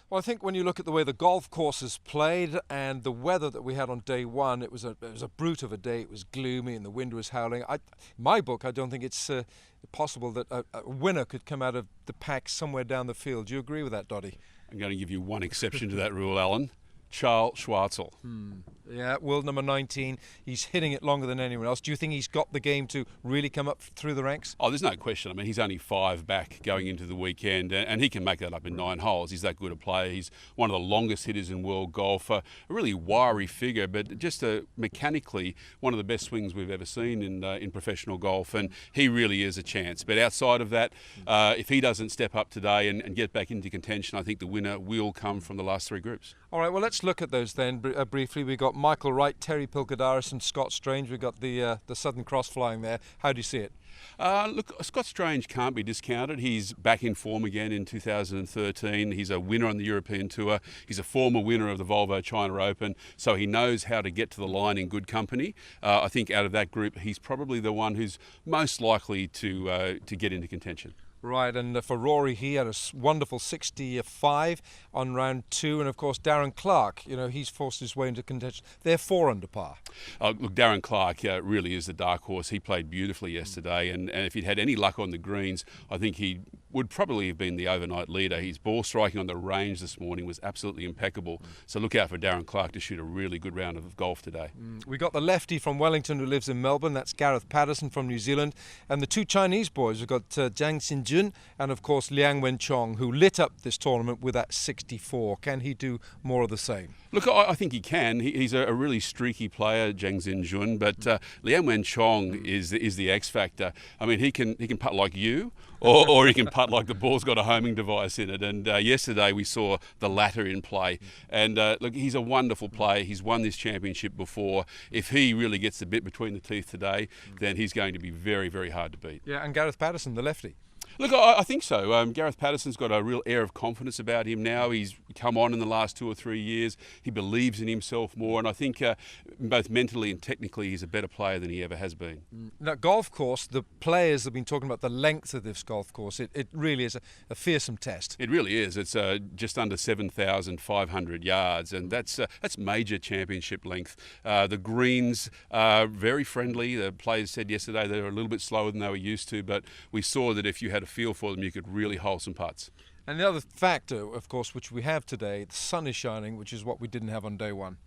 Well, I think when you look at the way the golf course is played and the weather that we had on day one, it was a brute of a day. It was gloomy and the wind was howling. In my book, I don't think it's possible that a winner could come out of the pack somewhere down the field. Do you agree with that, Dottie? I'm going to give you one exception to that rule, Alan. Charles Schwartzel. Yeah, world number 19. He's hitting it longer than anyone else. Do you think he's got the game to really come up through the ranks? Oh, there's no question. I mean, he's only 5 back going into the weekend, and he can make that up in 9 holes. He's that good a player. He's one of the longest hitters in world golf. A really wiry figure, but just mechanically one of the best swings we've ever seen in professional golf, and he really is a chance. But outside of that, if he doesn't step up today and get back into contention, I think the winner will come from the last 3 groups. All right, well, let's look at those then briefly. We've got Michael Wright, Terry Pilkadaris and Scott Strange. We've got the Southern Cross flying there. How do you see it? Look, Scott Strange can't be discounted. He's back in form again in 2013. He's a winner on the European Tour. He's a former winner of the Volvo China Open, so he knows how to get to the line in good company. I think out of that group, he's probably the one who's most likely to get into contention. Right, and for Rory, he had a wonderful 65 on round 2, and of course Darren Clark, he's forced his way into contention. They're 4 under par. Look, Darren Clark really is the dark horse. He played beautifully yesterday, and if he'd had any luck on the greens, I think he would probably have been the overnight leader. His ball striking on the range this morning was absolutely impeccable, so look out for Darren Clark to shoot a really good round of golf today. We got the lefty from Wellington who lives in Melbourne, that's Gareth Patterson from New Zealand, and the 2 Chinese boys, we've got Zhang Xinjun and of course Liang Wenchong, who lit up this tournament with that 64. Can he do more of the same? Look, I think he can. He's a really streaky player, Zhang Xinjun, but Liang Wenchong is the X factor. I mean, he can putt like you, or he can putt like the ball's got a homing device in it. And yesterday we saw the latter in play. And look, he's a wonderful player. He's won this championship before. If he really gets the bit between the teeth today, then he's going to be very, very hard to beat. Yeah, and Gareth Patterson, the lefty. Look, I think so. Gareth Patterson's got a real air of confidence about him now. He's come on in the last 2 or 3 years. He believes in himself more, and I think both mentally and technically he's a better player than he ever has been. Now, golf course, the players have been talking about the length of this golf course. It really is a fearsome test. It really is. It's just under 7,500 yards, and that's major championship length. The greens are very friendly. The players said yesterday they were a little bit slower than they were used to, but we saw that if you had a feel for them, you could really hold some putts. And the other factor, of course, which we have today, the sun is shining, which is what we didn't have on day one.